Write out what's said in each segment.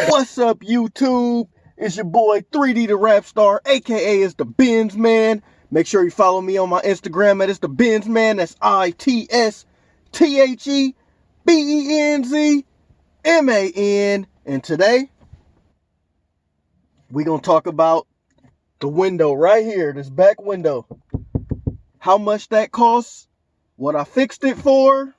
What's up, YouTube? It's your boy 3D the Rap Star, aka it's the BENZMAN. Make sure you follow me on my Instagram at it's the BENZMAN. That's ITSTHEBENZMAN. And today we're gonna talk about the window right here, this back window. How much that costs, what I fixed it for.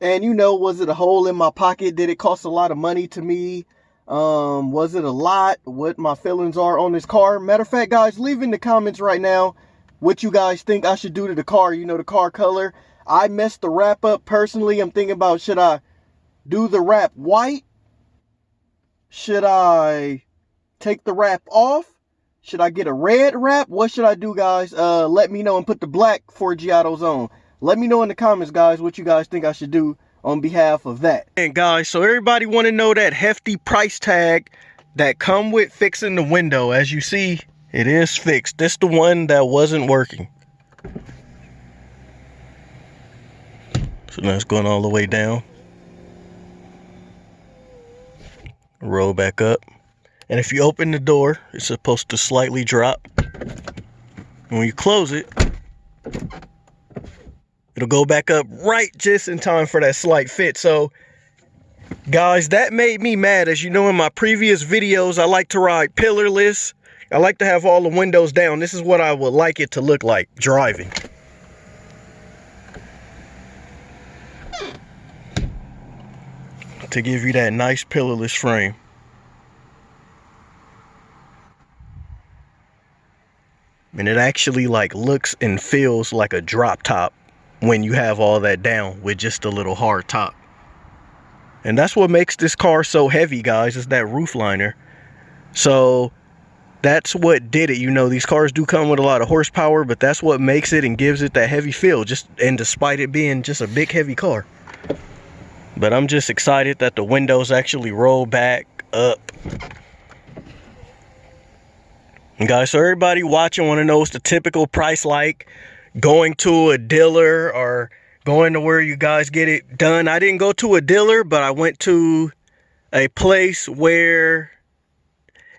And you know, was it a hole in my pocket? Did it cost a lot of money to me? Was it a lot? What my feelings are on this car? Matter of fact, guys, leave in the comments right now what you guys think I should do to the car. You know, the car color. I messed the wrap up personally. I'm thinking about, should I do the wrap white? Should I take the wrap off? Should I get a red wrap? What should I do, guys? Let me know and put the black Forgiatos on. Let me know in the comments, guys, what you guys think I should do on behalf of that. And guys, so everybody want to know that hefty price tag that come with fixing the window. As you see, it is fixed. This the one that wasn't working. So now it's going all the way down. Roll back up. And if you open the door, it's supposed to slightly drop. And when you close it, it'll go back up right just in time for that slight fit. So, guys, that made me mad. As you know, in my previous videos, I like to ride pillarless. I like to have all the windows down. This is what I would like it to look like driving. To give you that nice pillarless frame. And it actually like looks and feels like a drop top when you have all that down with just a little hard top. And that's what makes this car so heavy, guys, is that roof liner. So that's what did it. You know, these cars do come with a lot of horsepower, but that's what makes it and gives it that heavy feel, just, and despite it being just a big heavy car. But I'm just excited that the windows actually roll back up. And guys, so everybody watching want to know what's the typical price like going to a dealer or going to where you guys get it done. I didn't go to a dealer, but I went to a place where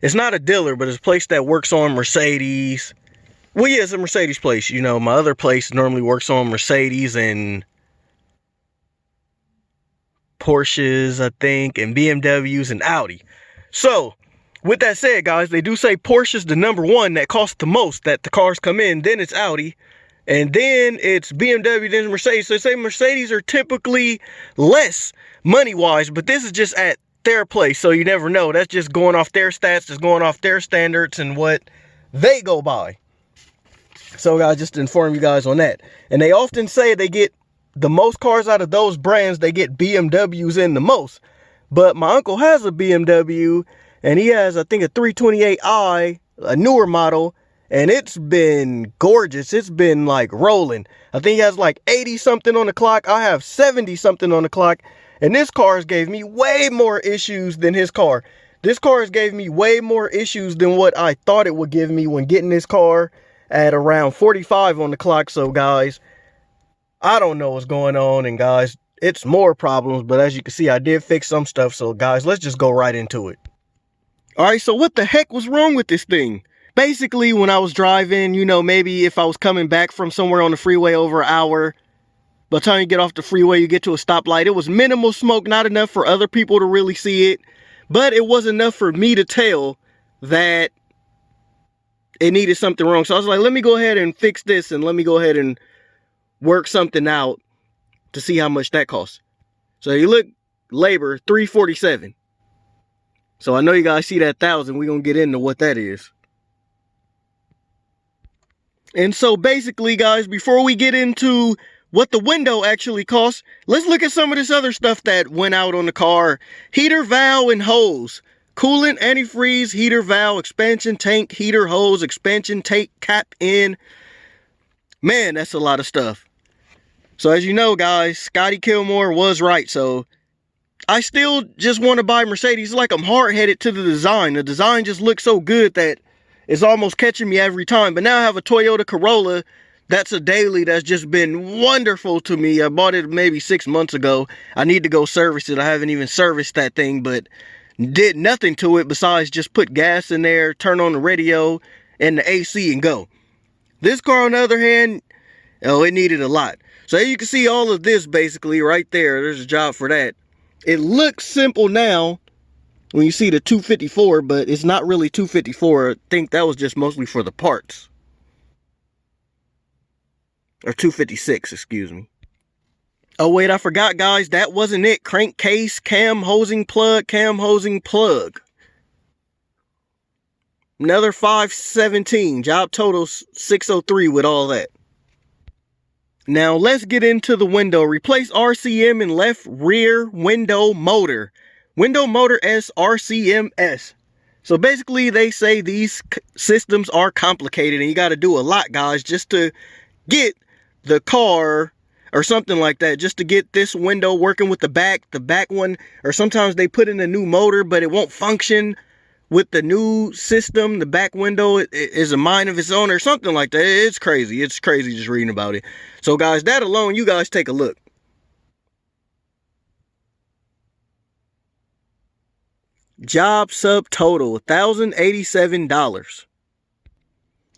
it's not a dealer, but it's a place that works on Mercedes. Well, yeah, it's a Mercedes place. You know, my other place normally works on Mercedes and Porsches, I think, and BMWs and Audi. So with that said, guys, they do say Porsche's the #1 that costs the most that the cars come in. Then it's Audi. And then it's BMW, then Mercedes. So they say Mercedes are typically less money-wise, but this is just at their place, so you never know. That's just going off their stats, just going off their standards and what they go by. So, guys, just to inform you guys on that. And they often say they get the most cars out of those brands, they get BMWs in the most. But my uncle has a BMW, and he has, I think, a 328i, a newer model. And it's been gorgeous. It's been like rolling. I think he has like 80 something on the clock. I have 70 something on the clock. And this car has gave me way more issues than his car. This car has gave me way more issues than what I thought it would give me when getting this car at around 45 on the clock. So guys, I don't know what's going on. And guys, it's more problems. But as you can see, I did fix some stuff. So guys, let's just go right into it. All right, so what the heck was wrong with this thing? Basically, when I was driving, you know, maybe if I was coming back from somewhere on the freeway over an hour, by the time you get off the freeway, you get to a stoplight, it was minimal smoke, not enough for other people to really see it, but it was enough for me to tell that it needed something wrong. So I was like, let me go ahead and fix this and let me go ahead and work something out to see how much that costs. So you look, labor, $347. So I know you guys see that 1,000. We're going to get into what that is. And so basically, guys, before we get into what the window actually costs, let's look at some of this other stuff that went out on the car. Heater, valve, and hose. Coolant, antifreeze, heater, valve, expansion tank, heater, hose, expansion tank, cap in. Man, that's a lot of stuff. So as you know, guys, Scotty Kilmore was right. So I still just want to buy Mercedes. It's like I'm hard-headed to the design. The design just looks so good that it's almost catching me every time. But now I have a Toyota Corolla that's a daily that's just been wonderful to me. I bought it maybe 6 months ago. I need to go service it. I haven't even serviced that thing, but did nothing to it besides just put gas in there, turn on the radio and the AC and go. This car, on the other hand, oh, it needed a lot. So you can see all of this basically right there. There's a job for that. It looks simple now when you see the 254, but it's not really 254. I think that was just mostly for the parts. Or 256, excuse me. Oh, wait, I forgot, guys. That wasn't it. Crankcase, cam hosing plug. Another 517. Job total 603 with all that. Now, let's get into the window. Replace RCM in left rear window motor. Window motor S, RCM S. So basically, they say these systems are complicated and you got to do a lot, guys, just to get the car or something like that, just to get this window working with the back one, or sometimes they put in a new motor but it won't function with the new system. The back window is a mind of its own or something like that. It's crazy just reading about it. So guys, that alone, you guys take a look. Job subtotal $1,087.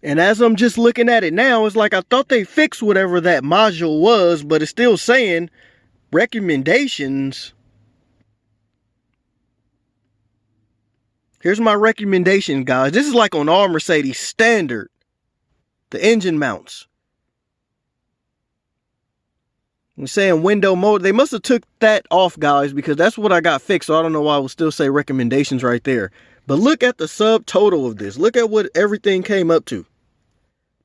And as I'm just looking at it now, it's like I thought they fixed whatever that module was, but it's still saying recommendations. Here's my recommendation, guys. This is like on all Mercedes standard. The engine mounts. I'm saying window mode. They must have took that off, guys, because that's what I got fixed. So I don't know why I would still say recommendations right there. But look at the subtotal of this. Look at what everything came up to.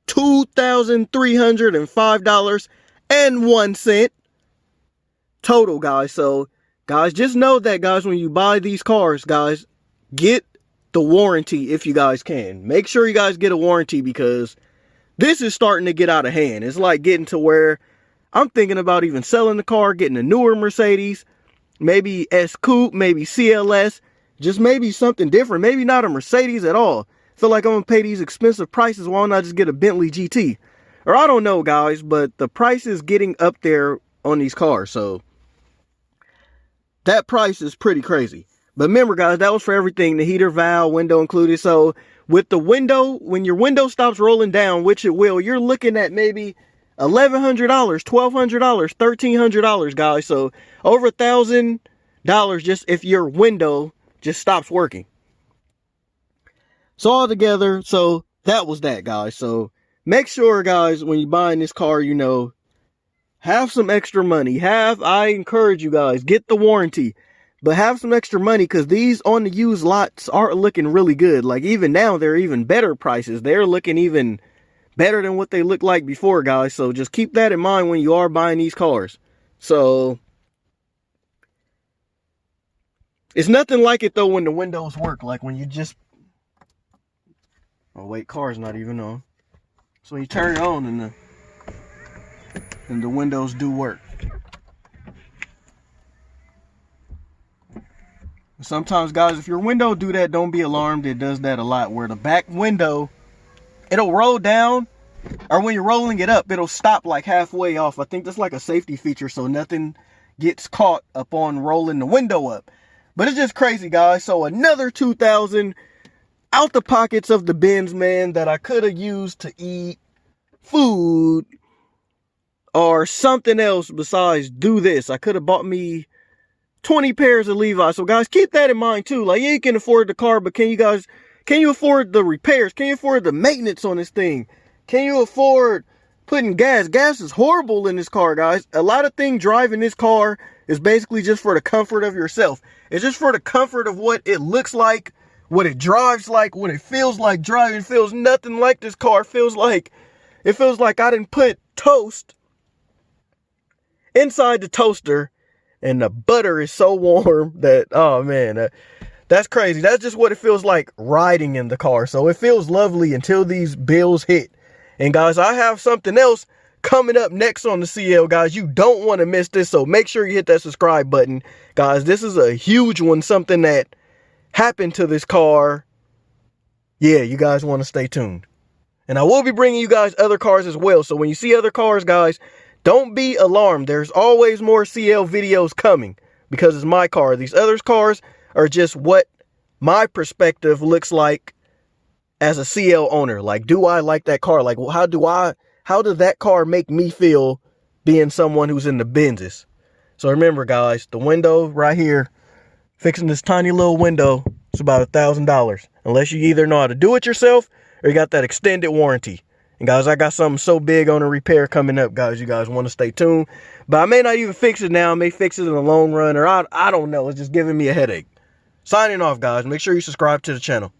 $2,305.01 total, guys. So, guys, just know that, guys, when you buy these cars, guys, get the warranty if you guys can. Make sure you guys get a warranty because this is starting to get out of hand. It's like getting to where I'm thinking about even selling the car, getting a newer Mercedes, maybe S Coupe, maybe CLS, just maybe something different. Maybe not a Mercedes at all. Feel like I'm going to pay these expensive prices. Why not just get a Bentley GT? Or I don't know, guys, but the price is getting up there on these cars. So that price is pretty crazy. But remember, guys, that was for everything. The heater, valve, window included. So with the window, when your window stops rolling down, which it will, you're looking at maybe $1,100, $1,200, $1,300, guys. So over $1,000 just if your window just stops working. So all together, so that was that, guys. So make sure, guys, when you're buying this car, you know, have some extra money. I encourage you guys, get the warranty, but have some extra money because these on the used lots are looking really good. Like even now, they're even better prices. They're looking even better than what they looked like before, guys. So just keep that in mind when you are buying these cars. So it's nothing like it though when the windows work. Like when you just, oh wait, car's not even on. So when you turn it on and the windows do work. Sometimes, guys, if your window do that, don't be alarmed. It does that a lot where the back window, it'll roll down, or when you're rolling it up, it'll stop like halfway off. I think that's like a safety feature so nothing gets caught upon rolling the window up. But it's just crazy, guys. So another $2,000 out the pockets of the BENZMAN that I could have used to eat food or something else besides do this. I could have bought me 20 pairs of Levi's. So guys, keep that in mind too. Like, yeah, you can afford the car, but can you guys Can you afford the repairs? Can you afford the maintenance on this thing? Can you afford putting gas? Gas is horrible in this car, guys. A lot of things driving this car is basically just for the comfort of yourself. It's just for the comfort of what it looks like, what it drives like, what it feels like driving. It feels nothing like this car. It feels like I didn't put toast inside the toaster and the butter is so warm that, oh man, that's crazy. That's just what it feels like riding in the car. So it feels lovely until these bills hit. And guys, I have something else coming up next on the CL, guys. You don't want to miss this, so make sure you hit that subscribe button. Guys, this is a huge one, something that happened to this car. Yeah, you guys want to stay tuned. And I will be bringing you guys other cars as well. So when you see other cars, guys, don't be alarmed. There's always more CL videos coming because it's my car. These other cars are just what my perspective looks like as a CL owner. Like, do I like that car? Like, how does that car make me feel being someone who's in the Benzes? So remember, guys, the window right here, fixing this tiny little window, it's about $1,000. Unless you either know how to do it yourself or you got that extended warranty. And guys, I got something so big on a repair coming up, guys. You guys want to stay tuned. But I may not even fix it now. I may fix it in the long run, or I don't know. It's just giving me a headache. Signing off, guys. Make sure you subscribe to the channel.